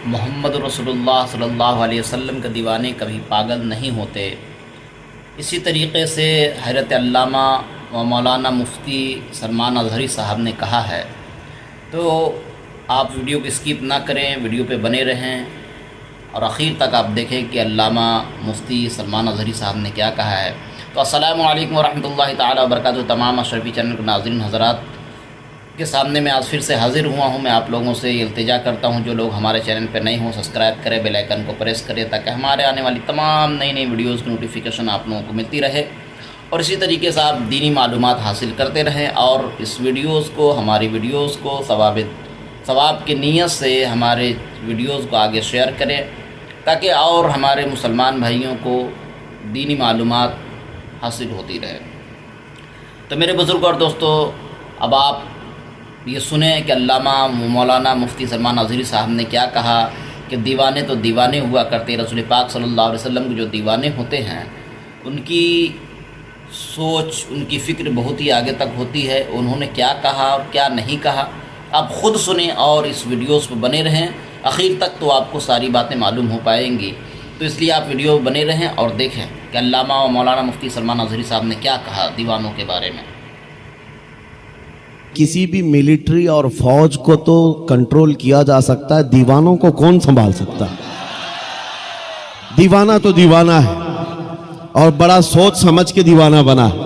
मोहम्मद रसूलुल्लाह सल्लल्लाहु अलैहि वसल्लम के दीवाने कभी पागल नहीं होते। इसी तरीक़े से हज़रत अल्लामा व मौलाना मुफ्ती सलमान अज़हरी साहब ने कहा है। तो आप वीडियो को स्किप ना करें, वीडियो पे बने रहें और आखिर तक आप देखें कि अल्लामा मुफ्ती सलमान अज़हरी साहब ने क्या कहा है। तो अस्सलामु अलैकुम वरहमतुल्लाहि ताला वबरकातुहू। तमाम अशरफी चैनल के नाज़रीन हज़रात के सामने मैं आज फिर से हाज़िर हुआ हूँ। मैं आप लोगों से इल्तिजा करता हूँ, जो लोग हमारे चैनल पर नए हों सब्सक्राइब करें, बेल आइकन को प्रेस करें ताकि हमारे आने वाली तमाम नई नई वीडियोज़ की नोटिफिकेशन आप लोगों को मिलती रहे और इसी तरीके से आप दीनी मालूमात हासिल करते रहें। और इस वीडियोज़ को, हमारी वीडियोज़ को सवाब की नीयत से हमारे वीडियोज़ को आगे शेयर करें ताकि और हमारे मुसलमान भाइयों को दीनी मालूमात हासिल होती रहे। तो मेरे बुज़ुर्ग और दोस्तों, अब आप ये सुने कि अल्लामा मौलाना मुफ्ती सलमान अज़हरी साहब ने क्या कहा कि दीवाने तो दीवाने हुआ करते। रसूल पाक सल्लल्लाहु अलैहि वसल्लम के जो दीवाने होते हैं उनकी सोच, उनकी फ़िक्र बहुत ही आगे तक होती है। उन्होंने क्या कहा और क्या नहीं कहा आप ख़ुद सुने और इस वीडियोज़ पर बने रहें आखिर तक, तो आपको सारी बातें मालूम हो पाएंगी। तो इसलिए आप वीडियो बने रहें और देखें कि अल्लामा व मौलाना मुफ्ती सलमान अज़हरी साहब ने क्या कहा दीवानों के बारे में। किसी भी मिलिट्री और फौज को तो कंट्रोल किया जा सकता है, दीवानों को कौन संभाल सकता है? दीवाना तो दीवाना है और बड़ा सोच समझ के दीवाना बना है,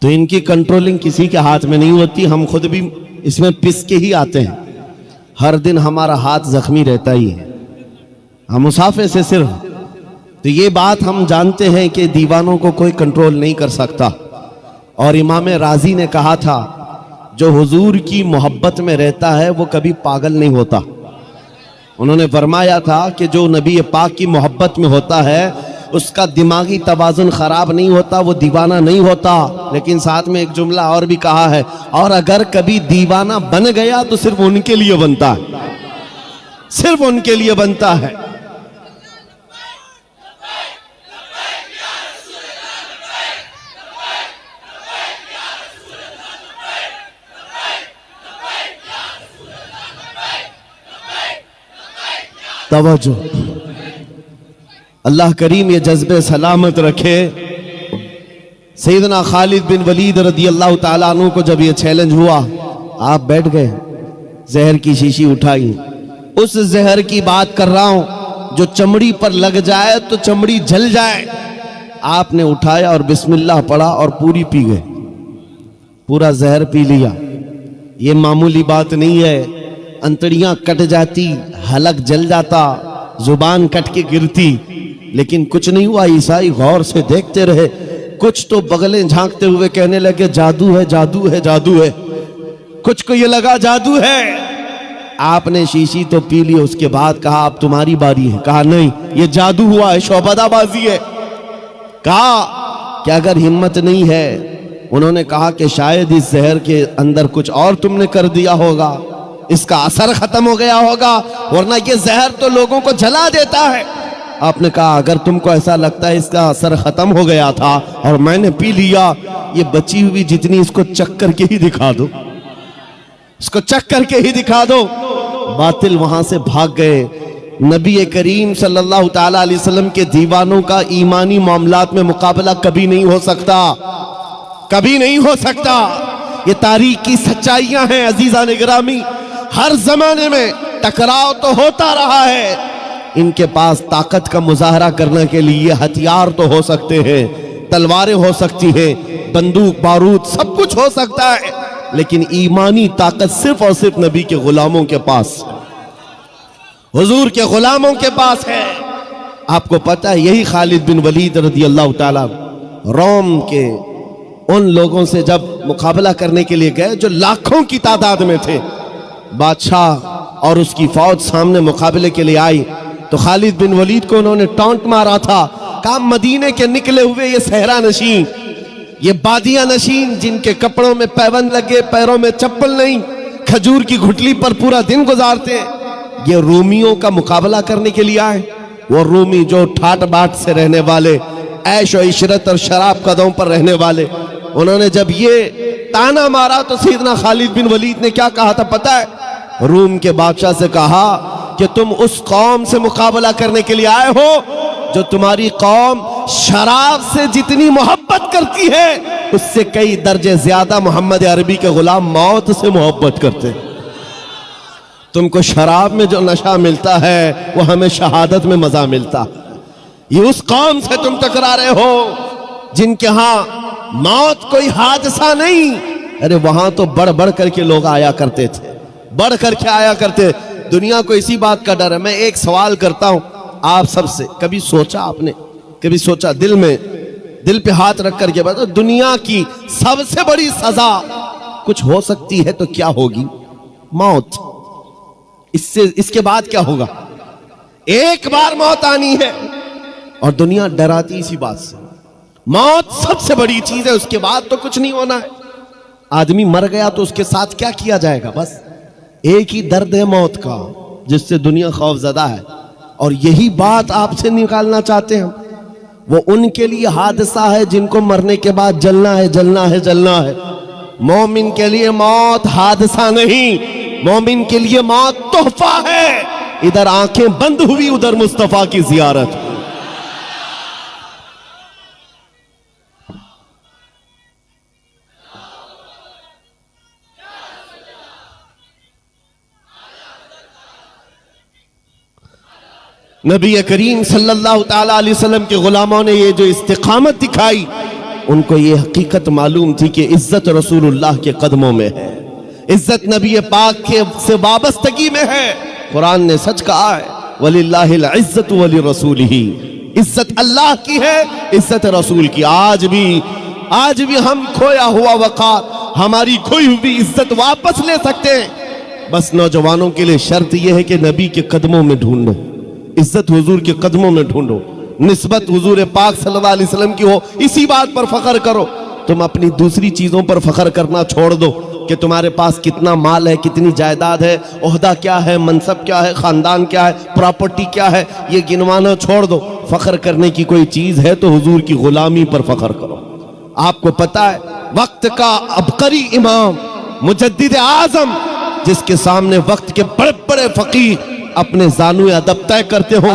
तो इनकी कंट्रोलिंग किसी के हाथ में नहीं होती। हम खुद भी इसमें पिस के ही आते हैं, हर दिन हमारा हाथ जख्मी रहता ही है, हम मुसाफे से सिर्फ। तो ये बात हम जानते हैं कि दीवानों को कोई कंट्रोल नहीं कर सकता। और इमाम राजी ने कहा था, जो हुजूर की मोहब्बत में रहता है वो कभी पागल नहीं होता। उन्होंने फरमाया था कि जो नबी पाक की मोहब्बत में होता है उसका दिमागी तवाज़ुन ख़राब नहीं होता, वो दीवाना नहीं होता। लेकिन साथ में एक जुमला और भी कहा है, और अगर कभी दीवाना बन गया तो सिर्फ उनके लिए बनता है, सिर्फ उनके लिए बनता है। तवज्जो, अल्लाह करीम ये जज्बे सलामत रखे। सैयदना खालिद बिन वलीद रदी अल्लाह ताला अन्हु को जब ये चैलेंज हुआ, आप बैठ गए, जहर की शीशी उठाई। उस जहर की बात कर रहा हूं जो चमड़ी पर लग जाए तो चमड़ी जल जाए। आपने उठाया और बिस्मिल्लाह पढ़ा और पूरी पी गए, पूरा जहर पी लिया। ये मामूली बात नहीं है, अंतड़ियां कट जाती, हलक जल जाता, जुबान कट के गिरती, लेकिन कुछ नहीं हुआ। ईसाई गौर से देखते रहे, कुछ तो बगलें झांकते हुए कहने लगे जादू है, जादू है, जादू है। कुछ को ये लगा जादू है। आपने शीशी तो पी ली, उसके बाद कहा अब तुम्हारी बारी है। कहा नहीं, ये जादू हुआ है, शौबदाबाजी है। कहा कि अगर हिम्मत नहीं है, उन्होंने कहा कि शायद इस जहर के अंदर कुछ और तुमने कर दिया होगा, इसका असर खत्म हो गया होगा, वरना ये जहर तो लोगों को जला देता है। आपने कहा अगर तुमको ऐसा लगता है इसका असर खत्म हो गया था और मैंने पी लिया, ये बची हुई जितनी इसको चख करके ही दिखा दो, इसको चख करके ही दिखा दो। बातिल वहां से भाग गए। नबी करीम सल्लल्लाहु ताला अलैहि वसल्लम के दीवानों का ईमानी मामलात में मुकाबला कभी नहीं हो सकता, कभी नहीं हो सकता। ये तारीख की सच्चाइयां हैं अजीजा निगरामी। हर जमाने में टकराव तो होता रहा है। इनके पास ताकत का मुजाहरा करने के लिए हथियार तो हो सकते हैं, तलवारें हो सकती हैं, बंदूक बारूद सब कुछ हो सकता है, लेकिन ईमानी ताकत सिर्फ और सिर्फ नबी के गुलामों के पास, हुजूर के गुलामों के पास है। आपको पता है, यही खालिद बिन वलीद रज़ी अल्लाह ताला रोम के उन लोगों से जब मुकाबला करने के लिए गए जो लाखों की तादाद में थे, बादशाह और उसकी फौज सामने मुकाबले के लिए आई, तो खालिद बिन वलीद को उन्होंने टॉन्ट मारा था। कहा मदीने के निकले हुए ये सहरा नशीन, ये बादियां नशीन, जिनके कपड़ों में पैबंद लगे, पैरों में चप्पल नहीं, खजूर की घुटली पर पूरा दिन गुजारते, ये रूमियों का मुकाबला करने के लिए आए। वो रूमी जो ठाट बाट से रहने वाले, ऐश और इशरत और शराब कदम पर रहने वाले, उन्होंने जब ये ताना मारा तो सैयदना खालिद बिन वलीद ने क्या कहा था पता है? रूम के बादशाह से कहा कि तुम उस कौम से मुकाबला करने के लिए आए हो जो तुम्हारी कौम शराब से जितनी मोहब्बत करती है उससे कई दर्जे ज्यादा मोहम्मद अरबी के गुलाम मौत से मोहब्बत करते हैं। तुमको शराब में जो नशा मिलता है वो हमें शहादत में मजा मिलता है। ये उस कौम से तुम टकरा रहे हो जिनके यहां मौत कोई हादसा नहीं, अरे वहां तो बढ़ बढ़ करके लोग आया करते थे, बढ़ करके आया करते। दुनिया को इसी बात का डर है। मैं एक सवाल करता हूं आप सबसे, कभी सोचा आपने, कभी सोचा दिल पे हाथ रख करके बताओ, दुनिया की सबसे बड़ी सजा कुछ हो सकती है तो क्या होगी? मौत। इसके बाद क्या होगा? एक बार मौत आनी है और दुनिया डराती इसी बात से। मौत सबसे बड़ी चीज है, उसके बाद तो कुछ नहीं होना है। आदमी मर गया तो उसके साथ क्या किया जाएगा? बस एक ही दर्द है मौत का जिससे दुनिया खौफजदा है। और यही बात आपसे निकालना चाहते हैं। वो उनके लिए हादसा है जिनको मरने के बाद जलना है, जलना है, जलना है। मोमिन के लिए मौत हादसा नहीं, मोमिन के लिए मौत तोहफा है। इधर आंखें बंद हुई, उधर मुस्तफा की जियारत। नबी करीम सल्लल्लाहु ताला अलैहि वसल्लम के गुलामों ने ये जो इस्तिकामत दिखाई, उनको ये हकीकत मालूम थी कि इज्जत रसूलुल्लाह के कदमों में है, इज्जत नबी पाक के से वाबस्तगी में है। कुरान ने सच कहा है, वलिल्लाहिल इज्जतु वली रसूलिही, इज्जत अल्लाह की है, इज्जत रसूल की। आज भी हम खोया हुआ वक़ार, हमारी खोई हुई इज्जत वापस ले सकते हैं। बस नौजवानों के लिए शर्त यह है कि नबी के कदमों में ढूंढो, इज्जत हुजूर के कदमों में ढूंढो, निस्बत हुजूर पाक सल्लल्लाहु अलैहि वसल्लम की हो, इसी बात पर फख्र करो। तुम अपनी दूसरी चीजों पर फख्र करना छोड़ दो कि तुम्हारे पास कितना माल है, कितनी जायदाद है, ओहदा क्या है, मनसब क्या है, खानदान क्या है, प्रॉपर्टी क्या है, ये गिनवाना छोड़ दो। फख्र करने की कोई चीज है तो हुजूर की गुलामी पर फख्र करो। आपको पता है वक्त का अबकरी इमाम मुजद्दिद आजम, जिसके सामने वक्त के बड़े बड़े फकीर अपने जानू अदब तय करते हो,